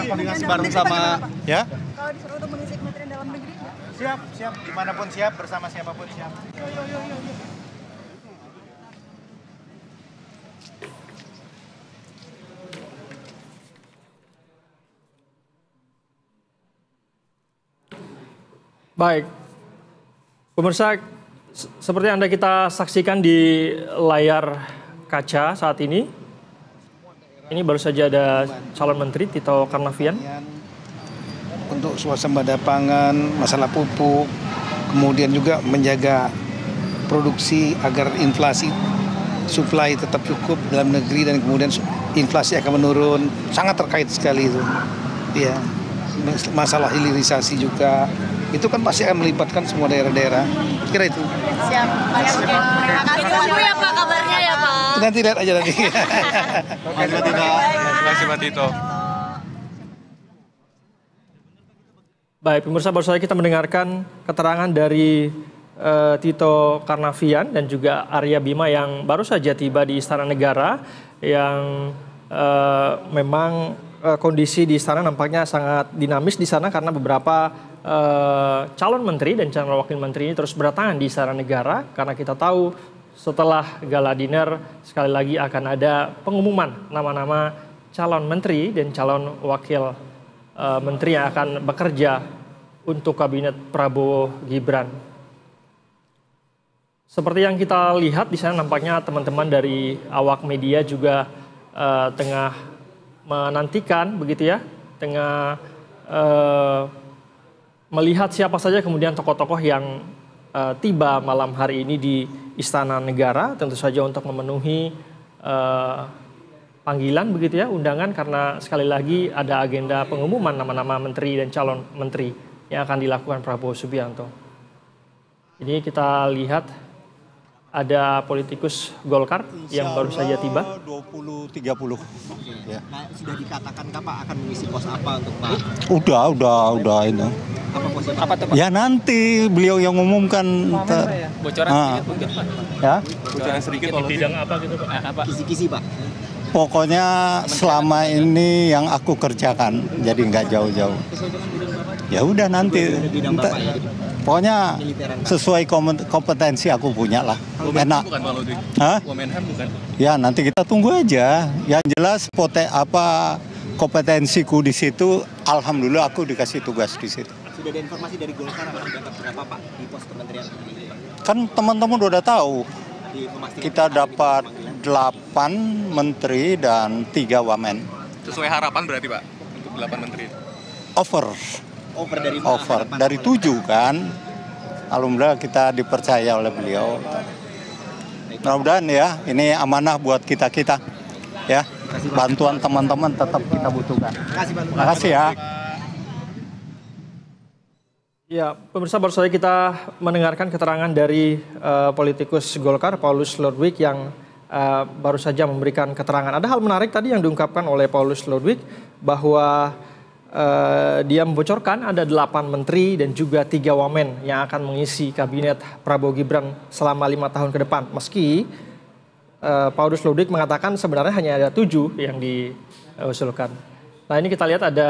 bareng sama ya. Kalau disuruh untuk mengisi Kementerian Dalam Negeri? Siap, dimanapun siap, bersama siapapun siap. Baik, pemirsa, seperti yang Anda kita saksikan di layar kaca saat ini baru saja ada calon menteri Tito Karnavian. Untuk swasembada pangan, masalah pupuk, kemudian juga menjaga produksi agar inflasi supply tetap cukup dalam negeri dan kemudian inflasi akan menurun, sangat terkait sekali itu. Ya, masalah hilirisasi juga. Itu kan pasti akan melibatkan semua daerah-daerah. Kira itu. Siap. Terima kasih ya Pak kabarnya ya Pak. Nanti lihat aja nanti. Oke, terima kasih Pak Tito. Baik, pemirsa, baru saja kita mendengarkan keterangan dari Tito Karnavian dan juga Arya Bima yang baru saja tiba di Istana Negara, yang memang kondisi di istana nampaknya sangat dinamis di sana karena beberapa calon menteri dan calon wakil menteri ini terus berdatangan di Istana Negara, karena kita tahu setelah gala dinner sekali lagi akan ada pengumuman nama-nama calon menteri dan calon wakil menteri yang akan bekerja untuk kabinet Prabowo Gibran. Seperti yang kita lihat di sana nampaknya teman-teman dari awak media juga tengah menantikan begitu ya, tengah melihat siapa saja kemudian tokoh-tokoh yang tiba malam hari ini di Istana Negara, tentu saja untuk memenuhi panggilan begitu ya, undangan, karena sekali lagi ada agenda pengumuman nama-nama menteri dan calon menteri yang akan dilakukan Prabowo Subianto. Ini kita lihat ada politikus Golkar yang baru saja tiba. 20-30. Ya. Nah, sudah dikatakan Pak akan mengisi pos apa untuk Pak? Udah ini. Apa posnya Pak? Apa tuh, Pak? Ya nanti beliau yang umumkan. Bocoran sedikit mungkin Pak. Ya? Bocoran sedikit kalau Bidang apa gitu Pak? Apa? Kisi-kisi Pak. Pokoknya selama ini yang aku kerjakan, jadi nggak jauh-jauh. Ya udah nanti. Pokoknya sesuai kompetensi aku punya lah. Enak. Bukan Pak Ludwig. Hah? Womenhan bukan. Ya nanti kita tunggu aja. Yang jelas kompetensiku di situ, alhamdulillah aku dikasih tugas di situ. Sudah ada informasi dari Golkar akan dapat berapa Pak di pos kementerian ini Pak? Kan teman-teman udah tahu. Kita dapat 8 menteri dan 3 wamen. Sesuai harapan berarti Pak untuk 8 menteri. Over dari dari 7 kan. Alhamdulillah kita dipercaya oleh beliau. Mudah-mudahan ya, ini amanah buat kita-kita. Ya, bantuan teman-teman tetap kita butuhkan. Terima kasih ya. Ya, pemirsa, baru saja kita mendengarkan keterangan dari politikus Golkar Paulus Ludwig yang baru saja memberikan keterangan. Ada hal menarik tadi yang diungkapkan oleh Paulus Ludwig bahwa dia membocorkan ada 8 menteri dan juga 3 wamen yang akan mengisi kabinet Prabowo Gibran selama 5 tahun ke depan. Meski Paulus Ludwig mengatakan sebenarnya hanya ada 7 yang diusulkan. Nah, ini kita lihat ada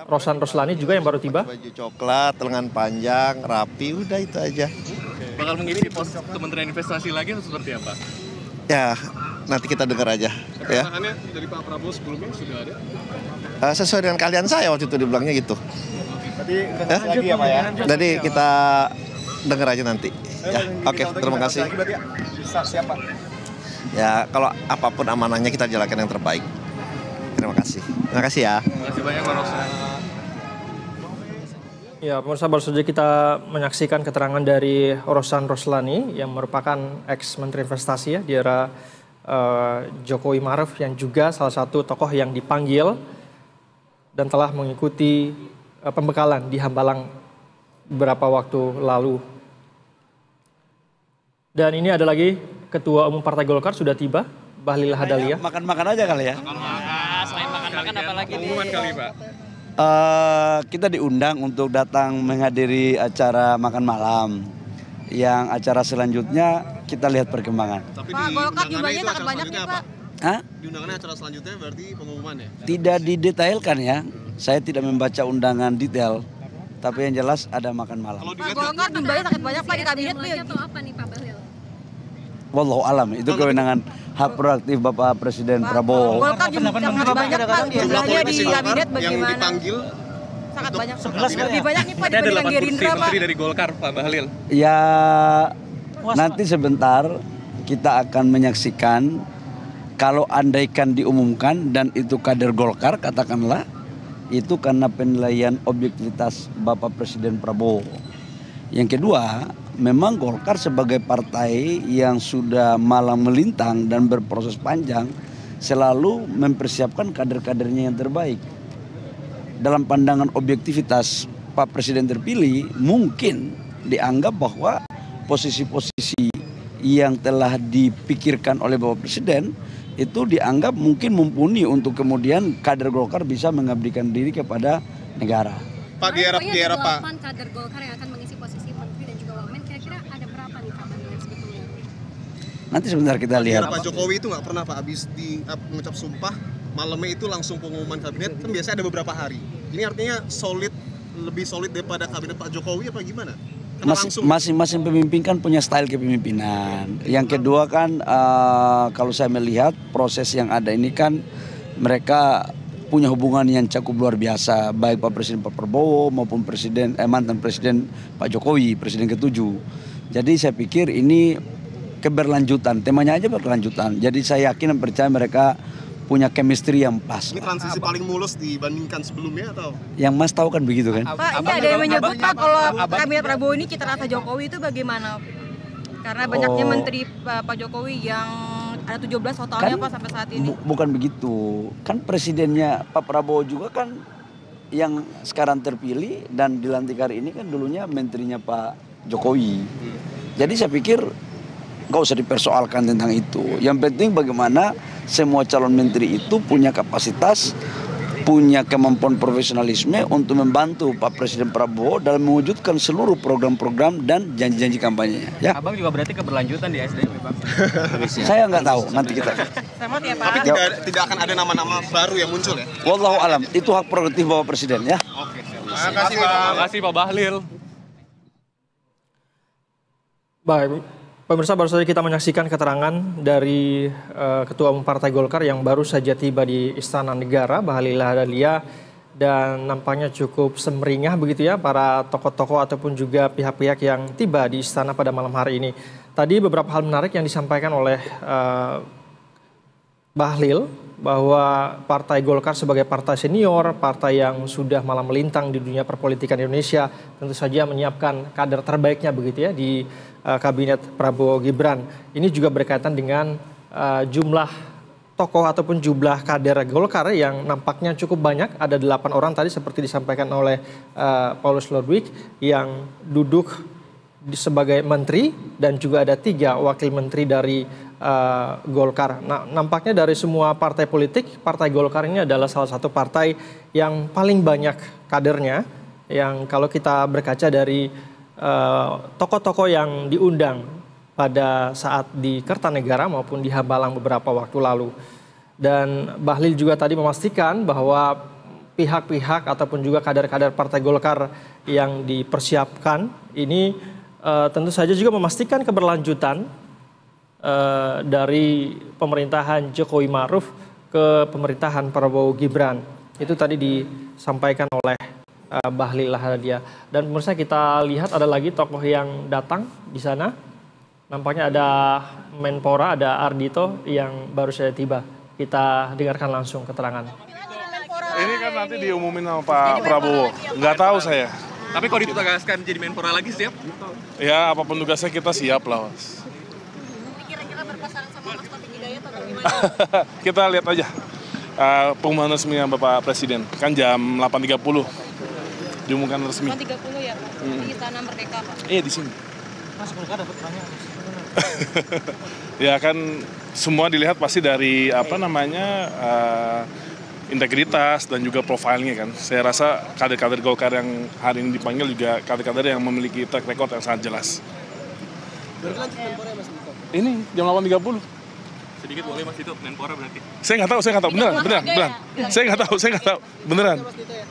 Rosan Roslani juga yang baru tiba. Baju coklat, lengan panjang, rapi, udah itu aja. Bakal mengisi pos Kementerian Investasi lagi atau seperti apa? Ya, nanti kita dengar aja. Ya. Keterangannya dari Pak Prabowo sebelumnya sudah ada? Sesuai dengan kalian saya waktu itu dibilangnya gitu. Tadi lagi ya Pak ya. Jadi kita dengar aja nanti. Ya, oke, terima kasih. Bisa siapa? Ya, kalau apapun amanahnya kita jalankan yang terbaik. Terima kasih. Terima kasih ya. Terima kasih banyak Pak Rosan. Ya, pemirsa, baru saja kita menyaksikan keterangan dari Rosan Roslani yang merupakan ex-menteri investasi ya di era Jokowi Maruf, yang juga salah satu tokoh yang dipanggil dan telah mengikuti pembekalan di Hambalang beberapa waktu lalu. Dan ini ada lagi Ketua Umum Partai Golkar sudah tiba, Bahlil Lahadalia. Makan-makan aja kali ya. Selain makan-makan apa lagi pengumuman kali Pak? Kita diundang untuk datang menghadiri acara makan malam. Yang acara selanjutnya kita lihat perkembangan. Pak, Golkar jumlahnya sangat banyak nih Pak. Hah? Di undangannya acara selanjutnya berarti pengumuman ya? Tidak didetailkan ya. Saya tidak membaca undangan detail, tapi yang jelas ada makan malam. Pak, Golkar jumlahnya sangat banyak Pak di kabinet tuh. Atau apa nih Pak Bahlil? Wallahu alam, itu kewenangan hak prerogatif Bapak Presiden Prabowo. Golkar sangat banyak Pak jumlahnya di kabinet bagaimana? Yang dipanggil Sangat banyak. Lebih banyak nih Pak dibandingkan Gerindra Pak. dari Golkar, Pak Bahlil. Ya, nanti sebentar kita akan menyaksikan kalau andaikan diumumkan dan itu kader Golkar, katakanlah, itu karena penilaian objektivitas Bapak Presiden Prabowo. Yang kedua, memang Golkar sebagai partai yang sudah malang melintang dan berproses panjang selalu mempersiapkan kader-kadernya yang terbaik. Dalam pandangan objektivitas Pak Presiden terpilih, mungkin dianggap bahwa posisi-posisi yang telah dipikirkan oleh Bapak Presiden itu dianggap mungkin mumpuni untuk kemudian kader Golkar bisa mengabdikan diri kepada negara. Pak, di era Pak. 8 kader Golkar yang akan mengisi posisi menteri dan juga wamen, kira-kira ada berapa nih Pak Bahlil sebetulnya? Nanti sebentar kita Di lihat. era Pak Jokowi itu nggak pernah Pak, habis mengucap sumpah, malamnya itu langsung pengumuman kabinet, kan biasanya ada beberapa hari. Ini artinya lebih solid daripada kabinet Pak Jokowi apa gimana? Masing-masing pemimpin kan punya style kepemimpinan. Yang kedua kan kalau saya melihat proses yang ada ini kan mereka punya hubungan yang cukup luar biasa, baik Pak Presiden Pak Prabowo maupun mantan Presiden Pak Jokowi, Presiden ke-7. Jadi saya pikir ini keberlanjutan, temanya aja berkelanjutan. Jadi saya yakin dan percaya mereka punya chemistry yang pas. Ini transisi paling mulus dibandingkan sebelumnya atau? Yang Mas tahu kan begitu kan? Pak, ini ada yang menyebut Pak kalau kabinet Prabowo ini cita rasa Jokowi itu bagaimana? Karena banyaknya menteri Pak Jokowi yang ada 17 totalnya Pak sampai saat ini. Bukan begitu. Kan presidennya Pak Prabowo juga kan yang sekarang terpilih dan dilantik hari ini kan dulunya menterinya Pak Jokowi. Jadi saya pikir nggak usah dipersoalkan tentang itu. Yang penting bagaimana semua calon menteri itu punya kapasitas, punya kemampuan profesionalisme untuk membantu Pak Presiden Prabowo dalam mewujudkan seluruh program-program dan janji-janji kampanyenya. Ya. Abang juga berarti keberlanjutan di SDM, Pak? Saya nggak tahu, nanti kita. Sama ya Pak. Tapi tidak akan ada nama-nama baru yang muncul ya? Wallahu alam, itu hak prerogatif Bapak Presiden ya. Oke. Terima kasih Pak. Terima kasih Pak Bahlil. Baik, pemirsa, baru saja kita menyaksikan keterangan dari Ketua Umum Partai Golkar yang baru saja tiba di Istana Negara, Bahlil Lahadalia, dan nampaknya cukup semeringah begitu ya para tokoh-tokoh ataupun juga pihak-pihak yang tiba di istana pada malam hari ini. Tadi beberapa hal menarik yang disampaikan oleh Bahlil, bahwa Partai Golkar sebagai partai senior, partai yang sudah malang melintang di dunia perpolitikan Indonesia, tentu saja menyiapkan kader terbaiknya begitu ya di kabinet Prabowo Gibran. Ini juga berkaitan dengan jumlah tokoh ataupun jumlah kader Golkar yang nampaknya cukup banyak. Ada 8 orang tadi seperti disampaikan oleh Paulus Lodwig yang duduk sebagai menteri dan juga ada 3 wakil menteri dari Golkar. Nah, nampaknya dari semua partai politik, Partai Golkar ini adalah salah satu partai yang paling banyak kadernya. Yang kalau kita berkaca dari tokoh-tokoh yang diundang pada saat di Kertanegara maupun di Hambalang beberapa waktu lalu. Dan Bahlil juga tadi memastikan bahwa pihak-pihak ataupun juga kader-kader Partai Golkar yang dipersiapkan ini tentu saja juga memastikan keberlanjutan dari pemerintahan Jokowi Ma'ruf ke pemerintahan Prabowo Gibran. Itu tadi disampaikan oleh Bahlil Lahadalia. Dan pemirsa, kita lihat ada lagi tokoh yang datang di sana. Nampaknya ada Menpora, ada Ardhito yang baru saja tiba. Kita dengarkan langsung keterangan. Ini kan nanti diumumin sama Pak Prabowo. Nggak tahu saya. Tapi kalau ditugaskan jadi Menpora lagi siap? Ya, apapun tugasnya kita siap lah, Mas. Kira-kira berpasangan sama Mas Taufik Hidayat atau gimana? Kita lihat aja pengumuman resminya Bapak Presiden. Kan jam 8.30 diumumkan resmi. 30 ya Pak, di Istana Merdeka Pak. Iya, di sini. Mas Golkar dapat tanya. Ya kan semua dilihat pasti dari integritas dan juga profilnya kan. Saya rasa kader-kader Golkar yang hari ini dipanggil juga kader-kader yang memiliki track record yang sangat jelas. Ini jam 8.30. sedikit boleh Mas Tito, Menpora berarti. Saya nggak tahu, beneran. Saya nggak tahu, beneran.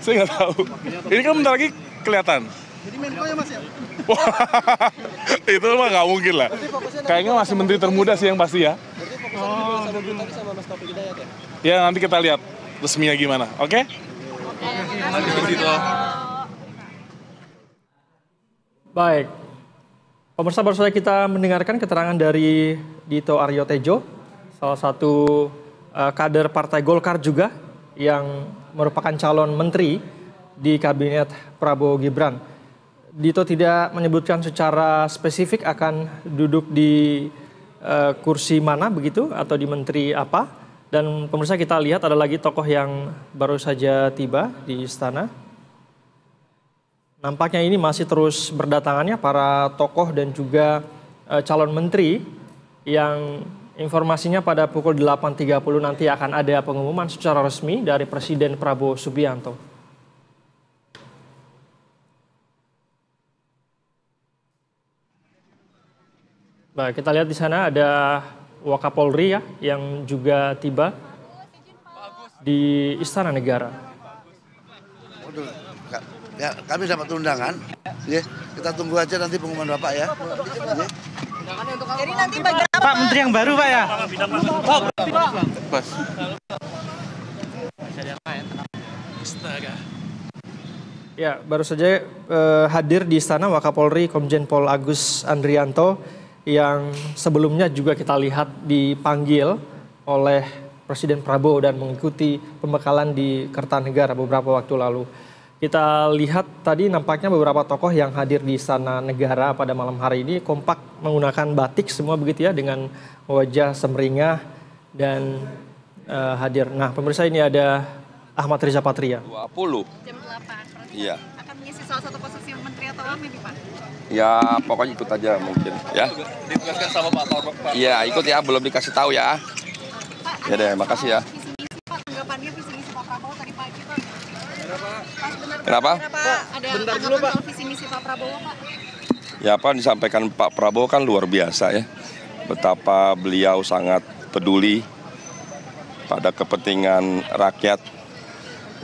Saya nggak tahu. Ini kan bentar lagi kelihatan. Jadi Menko ya Mas ya? Wah, itu mah nggak mungkin lah. Kayaknya masih menteri termuda sih yang pasti ya. Berarti fokusnya sama Mas Taufik Hidayat ya? Ya nanti kita lihat resminya gimana, oke? Baik, pemirsa baru saja kita mendengarkan keterangan dari Dito Aryo Tejo, salah satu kader Partai Golkar juga yang merupakan calon menteri di kabinet Prabowo Gibran. Dito tidak menyebutkan secara spesifik akan duduk di kursi mana begitu atau di menteri apa. Dan pemirsa kita lihat ada lagi tokoh yang baru saja tiba di istana. Nampaknya ini masih terus berdatangannya para tokoh dan juga calon menteri yang informasinya pada pukul 8.30 nanti akan ada pengumuman secara resmi dari Presiden Prabowo Subianto. Baik, kita lihat di sana ada Wakapolri ya yang juga tiba di Istana Negara. Ya, kami dapat undangan. Ya, kita tunggu aja nanti pengumuman Bapak ya. Jadi nanti bagian Pak Menteri yang baru Pak ya. Pas. Ya, baru saja hadir di istana Wakapolri Komjen Pol Agus Andrianto yang sebelumnya juga kita lihat dipanggil oleh Presiden Prabowo dan mengikuti pembekalan di Kertanegara beberapa waktu lalu. Kita lihat tadi nampaknya beberapa tokoh yang hadir di Istana Negara pada malam hari ini kompak menggunakan batik semua begitu ya dengan wajah semeringah dan hadir. Nah, pemirsa ini ada Ahmad Riza Patria. 20. Jam 8. Iya. Akan mengisi salah satu posisi menteri atau wamen nih Pak? Ya pokoknya ikut aja mungkin ya. Ditugaskan sama Pak. Iya ikut ya, belum dikasih tahu ya. Pak, Ya deh, makasih ya. visi misi Pak, tanggapannya visi misi Pak Prabowo tadi pagi Pak. Kenapa? Ada tanggapan soal visi misi Pak Prabowo Pak? Ya apa yang disampaikan Pak Prabowo kan luar biasa ya. Betapa beliau sangat peduli pada kepentingan rakyat.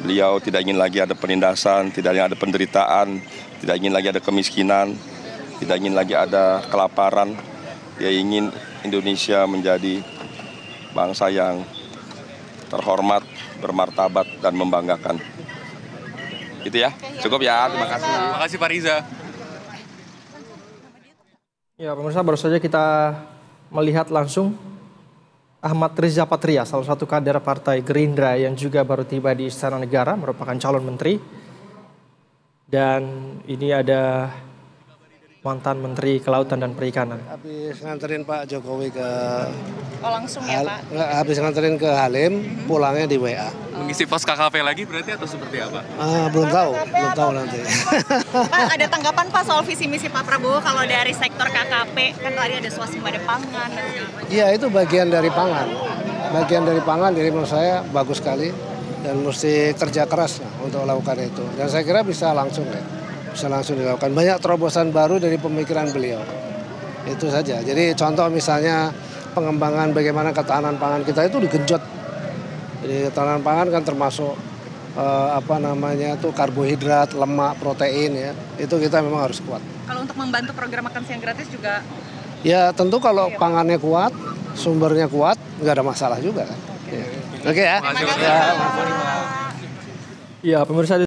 Beliau tidak ingin lagi ada penindasan, tidak ingin ada penderitaan, tidak ingin lagi ada kemiskinan, tidak ingin lagi ada kelaparan. Dia ingin Indonesia menjadi bangsa yang terhormat, bermartabat, dan membanggakan. Gitu ya, cukup ya, terima kasih. Terima kasih Pak Riza. Ya, pemirsa baru saja kita melihat langsung Ahmad Riza Patria, salah satu kader Partai Gerindra yang juga baru tiba di Istana Negara, merupakan calon menteri. Dan ini ada mantan Menteri Kelautan dan Perikanan. Habis nganterin Pak Jokowi ke... Oh langsung ya Pak? Nggak, habis nganterin ke Halim, pulangnya di WA. Mengisi pos KKP lagi berarti atau seperti apa? Belum tahu nanti. Pak, ada tanggapan Pak soal visi misi Pak Prabowo kalau dari sektor KKP, kan tadi ada swasembada pangan dan segala macam. Iya, itu bagian dari pangan. Bagian dari pangan, jadi menurut saya bagus sekali. Dan mesti kerja keras lah untuk melakukan itu. Dan saya kira bisa langsung ya. Bisa langsung dilakukan. Banyak terobosan baru dari pemikiran beliau. Itu saja. Jadi contoh misalnya pengembangan bagaimana ketahanan pangan kita itu digenjot. Jadi ketahanan pangan kan termasuk karbohidrat, lemak, protein ya. Itu kita memang harus kuat. Kalau untuk membantu program makan siang gratis juga? Ya tentu kalau pangannya kuat, sumbernya kuat, nggak ada masalah juga kan. Oke ya. Ya, pemirsa